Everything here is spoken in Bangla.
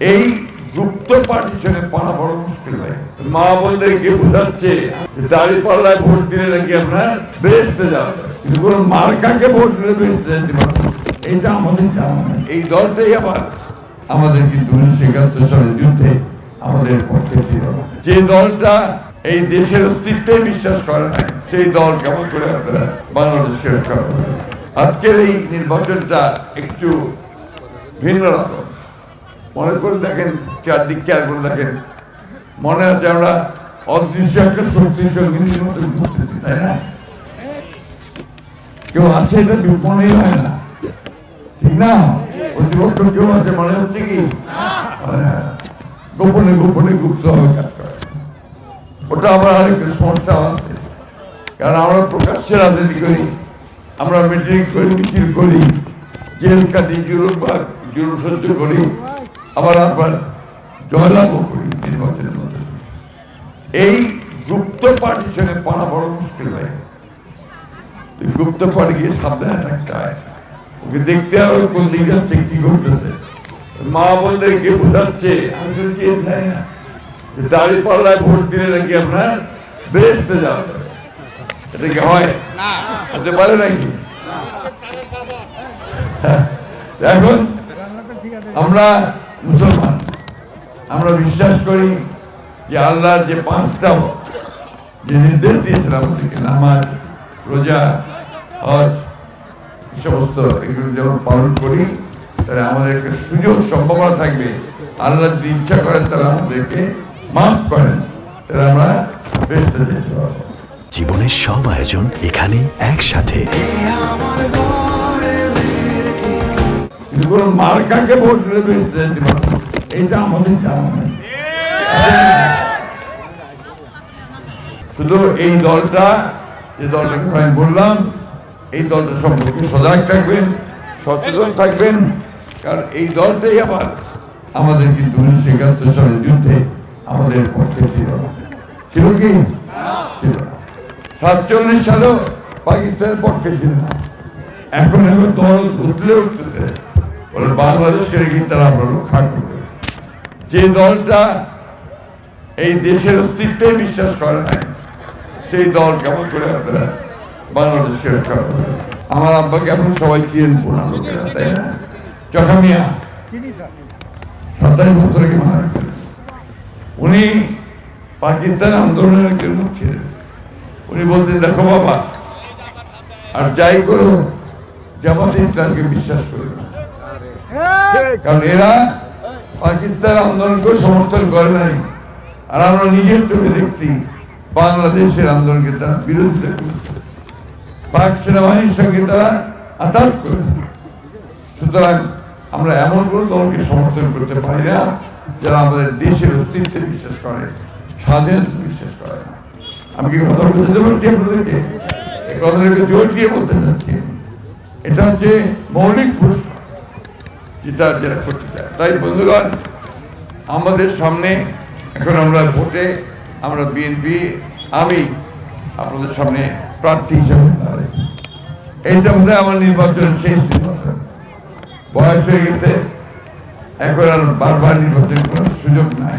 এই গুপ্ত পার্টির সঙ্গে পাড়া বড় মুশকিল হয়। মা বোনদেরকে বোঝাচ্ছে দাঁড়িয়ে পাল্লায় ভোট দিলে নাকি আপনার বেহেশতে যাওয়া যায়, কিন্তু কোন মার্কাকে ভোট দিলে বেহেশতে যেতে পারবে, এটা আমাদের জানা নাই। এই দলটাই আবার আমাদের কিন্তু 1971 সালের যুদ্ধে আমাদের পক্ষে ছিল। যে দলটা এই দেশের অস্তিত্বে বিশ্বাস করে না, সেই দল কেমন করে আপনারা বাংলাদেশকে রক্ষা করবে। আজকের এই নির্বাচনটা একটু ভিন্ন রকম। মনে করে দেখেন, চারদিক খেয়াল করে দেখেন, মনে হচ্ছে আমরা অদৃশ্য একটা শক্তির সঙ্গে ঘুরতেছি, তাই না? কেউ আছে, এটা মনেই হয় না, ঠিক না? প্রতিপক্ষ কেউ আছে মনে হচ্ছে কি গোপনে গোপনে গুপ্ত ভাবে কাজ করে। ওটা আমার আরেকটা সমস্যা আছে, কারণ আমরা প্রকাশ্যে রাজনীতি করি, আমরা মিটিং করি, মিছিল করি, জেল কাটি, জুলুম সহ্য করি, আবার জয়লাভও করি নির্বাচনের মধ্যে। এই গুপ্ত পার্টির সঙ্গে পাড়া বড় মুশকিল হয়। গুপ্ত পার্টি গিয়ে সাবধানে থাকতে হয়, ওকে দেখতে হবে কোন দিকে যাচ্ছে, কি করতেছে। মা বোনদেরকে বোঝাচ্ছে, আমি শুনছি দাঁড়িয়ে পাল্লায় ভোট দিলে নাকি আপনার বেহেশতে যাওয়া যাবে, এটা কি হয়? হতে পারে নাকি? এখন আমরা মুসলমান, আমরা বিশ্বাস করি যে আল্লাহর যে 5টা যে নির্দেশ দিয়েছেন আমাদেরকে, নামাজ, রোজা, হজ, সমস্ত এগুলো যেমন পালন করি, তাহলে আমাদের একটা সুযোগ সম্ভাবনা থাকবে। আল্লাহ যদি ইচ্ছা করেন তারা আমাদেরকে মাফ করেন, তাহলে আমরা বেহেশতে যেতে পারবো। জীবনের সব আয়োজন এখানে একসাথে। কোন মার্কাকে ভোট দিলে বেহেশতে যেতে পারবো, এটা আমাদের জানা নাই। শুধু এই দলটা, যে দলটাকে আমি বললাম, এই দলটা সম্পর্কে সজাগ থাকবেন, সচেতন থাকবেন, কারণ এই দলটাই আবার আমাদের কিন্তু 1971 সালের যুদ্ধে আমাদের পক্ষে ছিল না। ছিল কি? ছিল না। 47 সালেও পাকিস্তানের পক্ষে ছিল না। এখন দল উঠতেছে, বলে বাংলাদেশকে রেখে তারা আমরা রক্ষা করবে। যে দলটা এই দেশের অস্তিত্বে বিশ্বাস করে না, সেই দল কেমন করে আপনারা বাংলাদেশকে রক্ষা করবে। আমার আব্বাকে এখন সবাই চিনেন, পুরান লোকেরা, তাই না? চকামিয়া 27 বছর আগে মারা গেছেন। উনি পাকিস্তান আন্দোলনের একজন লোক ছিলেন। উনি বলতেন, দেখো বাবা, আর যাই করো জামাতে ইসলামকে বিশ্বাস করো না, কারণ এরা পাকিস্তান আন্দোলনকে সমর্থন করে নাই, আর আমরা নিজের চোখে দেখছি বাংলাদেশের আন্দোলনকে তারা বিরোধিতা করেছে, পাক সেনাবাহিনীর সঙ্গে তারা আঘাত করেছে। সুতরাং আমরা এমন কোন দলকে সমর্থন করতে পারি না যারা আমাদের দেশের অস্তিত্বে বিশ্বাস করে, স্বাধীনতা বিশ্বাস করে না। আমি কি কথা বলতে পারছি আপনাদেরকে? এই কথাটাকে জোর দিয়ে বলতে চাচ্ছি, এটা হচ্ছে মৌলিক প্রশ্ন যেটা যারা করতে চায়। তাই বন্ধুগণ, আমাদের সামনে এখন আমরা ভোটে, আমরা বিএনপি, আমি আপনাদের সামনে প্রার্থী হিসাবে দাঁড়াইছি। এইটা বোধহয় আমার নির্বাচনের শেষ নির্বাচন, বয়স হয়ে গেছে, এখন আর বারবার নির্বাচনের কোনো সুযোগ নাই।